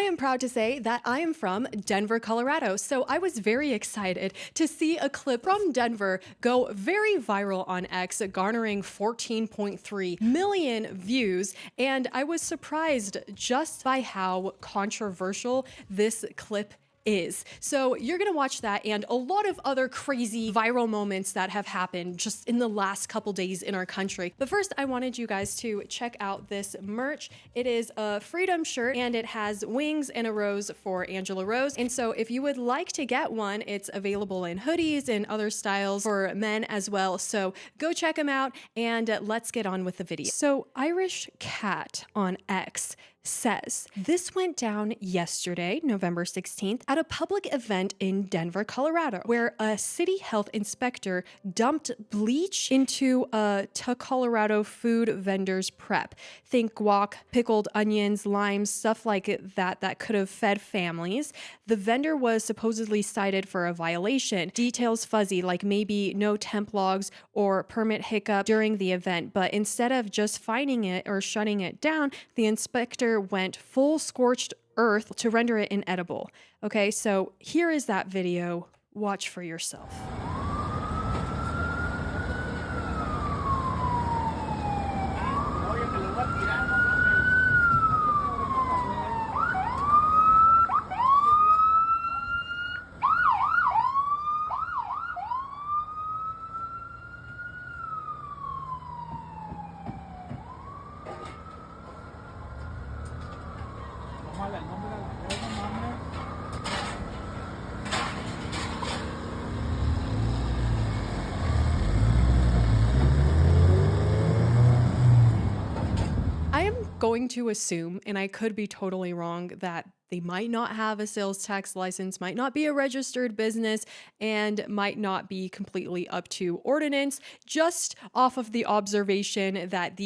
am proud to say that I am from Denver, Colorado. So I was very excited to see a clip from Denver go very viral on X, garnering 14.3 million views. And I was surprised just by how controversial this clip is. So you're gonna watch that and a lot of other crazy viral moments that have happened just in the last couple days in our country. But first, I wanted you guys to check out this merch. It is a Freedom shirt and it has wings and a rose for Angela Rose. And so if you would like to get one, it's available in hoodies and other styles for men as well. So go check them out and let's get on with the video. So Irish Cat on X says, this went down yesterday, November 16th, at a public event in Denver, Colorado, where a city health inspector dumped bleach into a Colorado food vendor's prep. Think guac, pickled onions, limes, stuff like that could have fed families. The vendor was supposedly cited for a violation. Details fuzzy, like maybe no temp logs or permit hiccup during the event, but instead of just fining it or shutting it down, the inspector went full scorched earth to render it inedible. Okay, so here is that video. Watch for yourself. I am going to assume, and I could be totally wrong, that they might not have a sales tax license, might not be a registered business, and might not be completely up to ordinance, just off of the observation that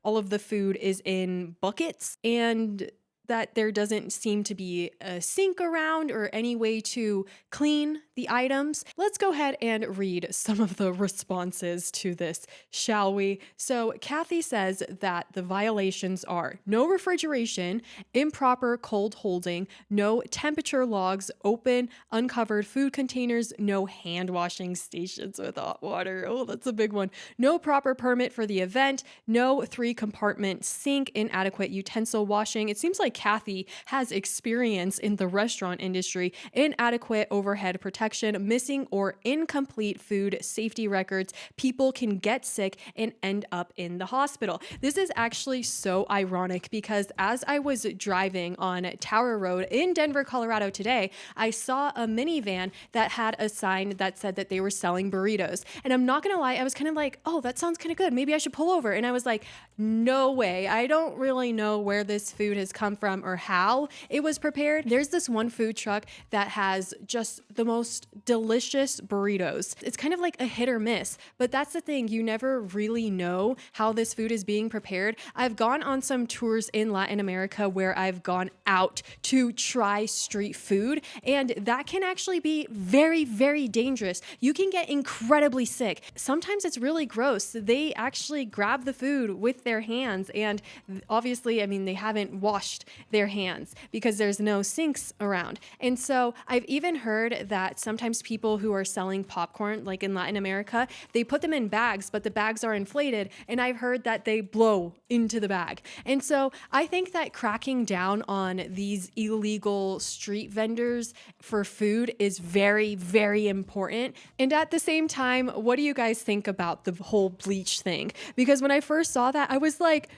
all of the food is in buckets and that there doesn't seem to be a sink around or any way to clean the items. Let's go ahead and read some of the responses to this, shall we? So Kathy says that the violations are no refrigeration, improper cold holding, no temperature logs, open, uncovered food containers, no hand washing stations with hot water. Oh, that's a big one. No proper permit for the event, no 3-compartment sink, inadequate utensil washing. It seems like Kathy has experience in the restaurant industry, inadequate overhead protection, missing or incomplete food safety records. People can get sick and end up in the hospital. This is actually so ironic because as I was driving on Tower Road in Denver, Colorado today, I saw a minivan that had a sign that said that they were selling burritos. And I'm not gonna lie, I was kind of like, oh, that sounds kind of good. Maybe I should pull over. And I was like, no way. I don't really know where this food has come from or how it was prepared. There's this one food truck that has just the most delicious burritos. It's kind of like a hit or miss, but that's the thing. You never really know how this food is being prepared. I've gone on some tours in Latin America where I've gone out to try street food, and that can actually be very, very dangerous. You can get incredibly sick. Sometimes it's really gross. They actually grab the food with their hands, and obviously, I mean, they haven't washed their hands because there's no sinks around. And so I've even heard that sometimes people who are selling popcorn, like in Latin America, they put them in bags, but the bags are inflated. And I've heard that they blow into the bag. And so I think that cracking down on these illegal street vendors for food is very, very important. And at the same time, what do you guys think about the whole bleach thing? Because when I first saw that, I was like,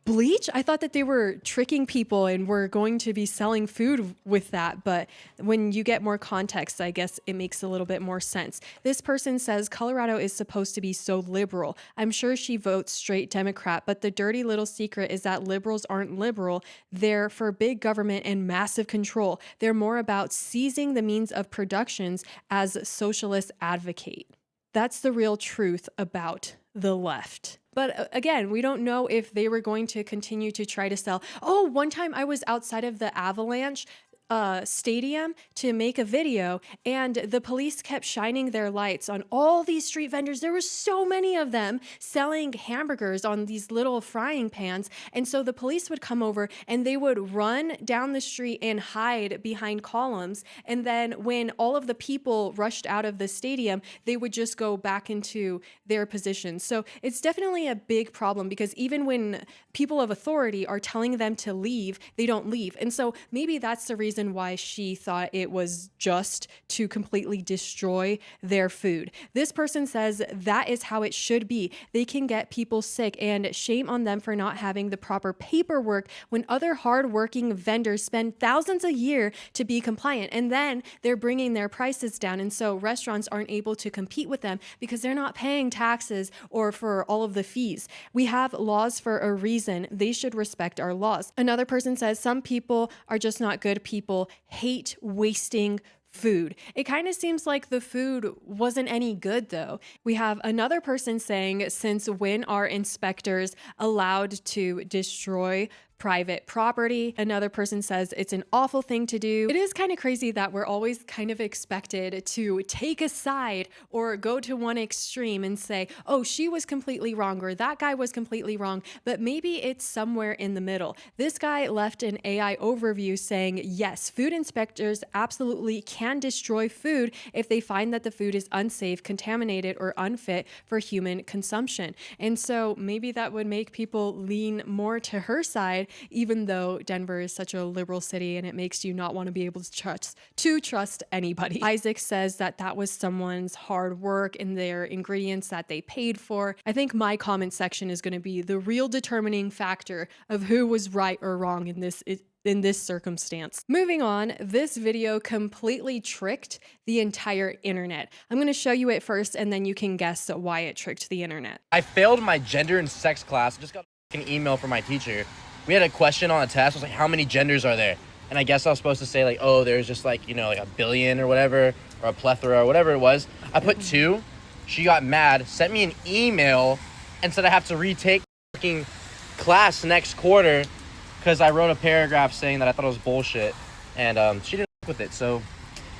bleach? I thought that they were tricking people and were going to be selling food with that. But when you get more context, I guess it makes a little bit more sense. This person says Colorado is supposed to be so liberal. I'm sure she votes straight Democrat, but the dirty little secret is that liberals aren't liberal. They're for big government and massive control. They're more about seizing the means of productions as socialists advocate. That's the real truth about the left. But again, we don't know if they were going to continue to try to sell. Oh, one time I was outside of the Avalanche stadium to make a video, and the police kept shining their lights on all these street vendors. There were so many of them selling hamburgers on these little frying pans. And so the police would come over and they would run down the street and hide behind columns. And then when all of the people rushed out of the stadium, they would just go back into their positions. So it's definitely a big problem, because even when people of authority are telling them to leave, they don't leave. And so maybe that's the reason why she thought it was just to completely destroy their food. This person says that is how it should be. They can get people sick, and shame on them for not having the proper paperwork when other hardworking vendors spend thousands a year to be compliant, and then they're bringing their prices down. And so restaurants aren't able to compete with them because they're not paying taxes or for all of the fees. We have laws for a reason. They should respect our laws. Another person says some people are just not good people, hate wasting food. It kind of seems like the food wasn't any good though. We have another person saying, since when are inspectors allowed to destroy private property? Another person says it's an awful thing to do. It is kind of crazy that we're always kind of expected to take a side or go to one extreme and say, oh, she was completely wrong or that guy was completely wrong, but maybe it's somewhere in the middle. This guy left an AI overview saying, yes, food inspectors absolutely can destroy food if they find that the food is unsafe, contaminated, or unfit for human consumption. And so maybe that would make people lean more to her side, even though Denver is such a liberal city and it makes you not want to be able to trust anybody. Isaac says that that was someone's hard work and their ingredients that they paid for. I think my comment section is going to be the real determining factor of who was right or wrong in this circumstance. Moving on, this video completely tricked the entire internet. I'm going to show you it first and then you can guess why it tricked the internet. I failed my gender and sex class. I just got an email from my teacher. We had a question on a test. It was like, how many genders are there? And I guess I was supposed to say like, oh, there's just like, you know, like a billion or whatever, or a plethora or whatever it was. I put 2. She got mad, sent me an email and said I have to retake fucking class next quarter because I wrote a paragraph saying that I thought it was bullshit. And she didn't with it. So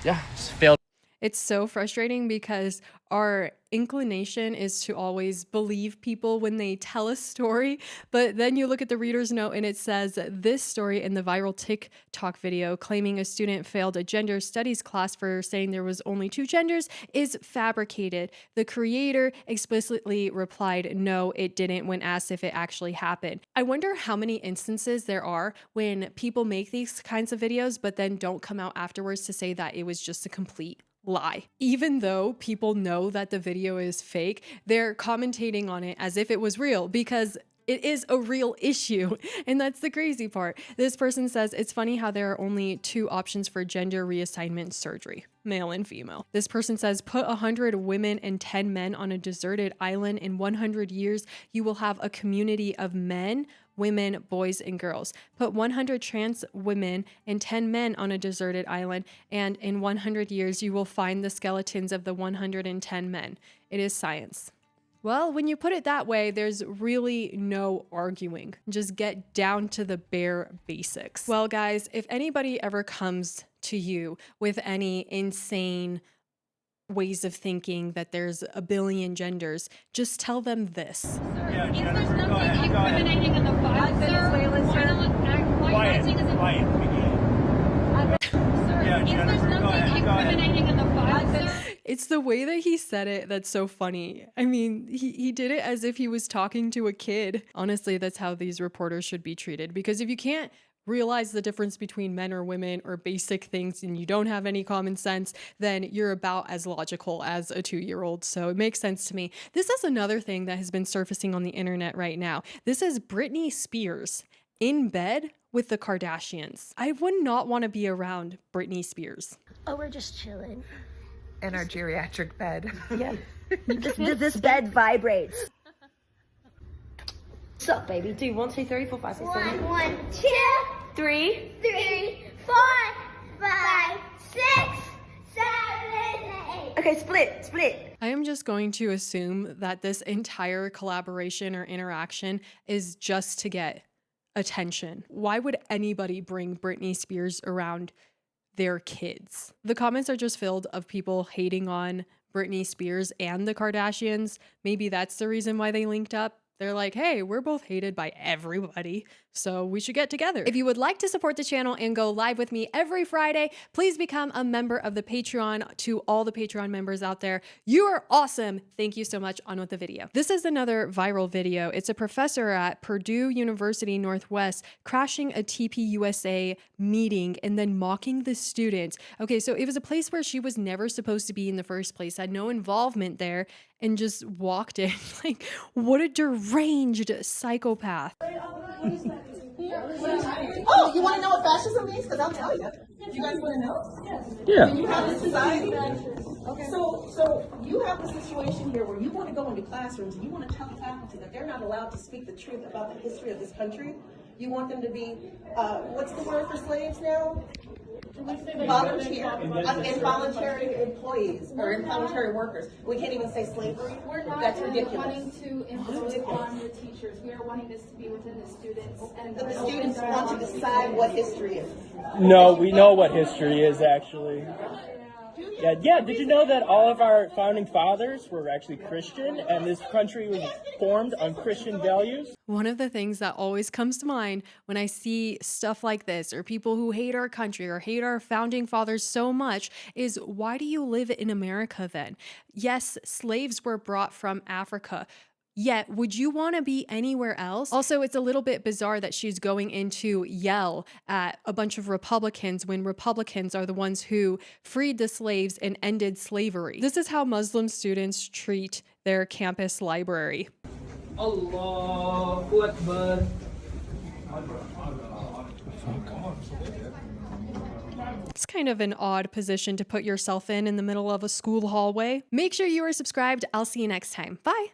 yeah, just failed. It's so frustrating because our inclination is to always believe people when they tell a story, but then you look at the reader's note and it says this story in the viral TikTok video claiming a student failed a gender studies class for saying there was only 2 genders is fabricated. The creator explicitly replied, no, it didn't, when asked if it actually happened. I wonder how many instances there are when people make these kinds of videos, but then don't come out afterwards to say that it was just a complete lie. Even though people know that the video is fake, they're commentating on it as if it was real because it is a real issue. And that's the crazy part. This person says, it's funny how there are only 2 options for gender reassignment surgery, male and female. This person says, put 100 women and 10 men on a deserted island. In 100 years, you will have a community of men, women, boys, and girls. Put 100 trans women and 10 men on a deserted island, and in 100 years, you will find the skeletons of the 110 men. It is science. Well, when you put it that way, there's really no arguing. Just get down to the bare basics. Well, guys, if anybody ever comes to you with any insane ways of thinking that there's a billion genders, just tell them this. Sir, yeah, is there something incriminating in the file, sir? Why are you acting as if... Sir, is there something incriminating in the file, sir? It's the way that he said it that's so funny. I mean, he did it as if he was talking to a kid. Honestly, that's how these reporters should be treated, because if you can't realize the difference between men or women or basic things and you don't have any common sense, then you're about as logical as a 2-year-old. So it makes sense to me. This is another thing that has been surfacing on the internet right now. This is Britney Spears in bed with the Kardashians. I would not want to be around Britney Spears. Oh, we're just chilling. In our geriatric bed. Yeah. this bed vibrates. What's up, baby? Do 1, 2, 3, 4, 5, 6, 7. 1, 2, 3. 3, 4, 5, 6, 7, 8. Okay, split. I am just going to assume that this entire collaboration or interaction is just to get attention. Why would anybody bring Britney Spears around their kids. The comments are just filled of people hating on Britney Spears and the Kardashians. Maybe that's the reason why they linked up. They're like, hey, we're both hated by everybody, so we should get together. If you would like to support the channel and go live with me every Friday, please become a member of the Patreon. To all the Patreon members out there, you are awesome. Thank you so much. On with the video. This is another viral video. It's a professor at Purdue University Northwest crashing a TPUSA meeting and then mocking the students. Okay, so it was a place where she was never supposed to be in the first place, had no involvement there, and just walked in. Like, what a deranged psychopath. Oh, you want to know what fascism means? Because I'll tell you. You guys want to know? Yeah. When you have this society. Okay. So you have a situation here where you want to go into classrooms and you want to tell the faculty that they're not allowed to speak the truth about the history of this country. You want them to be, what's the word for slaves now? Volunteer, involuntary employees or involuntary workers. We can't even say slavery. That's ridiculous. We're not wanting to impose on the teachers. We are wanting this to be within the students. And the students want to decide what history is. No, we know what history is, actually. Yeah. Did you know that all of our founding fathers were actually Christian, and this country was formed on Christian values? One of the things that always comes to mind when I see stuff like this, or people who hate our country or hate our founding fathers so much, is why do you live in America then? Yes, slaves were brought from Africa. Yet, would you want to be anywhere else? Also, it's a little bit bizarre that she's going in to yell at a bunch of Republicans when Republicans are the ones who freed the slaves and ended slavery. This is how Muslim students treat their campus library. Allahu Akbar. It's kind of an odd position to put yourself in the middle of a school hallway. Make sure you are subscribed. I'll see you next time. Bye.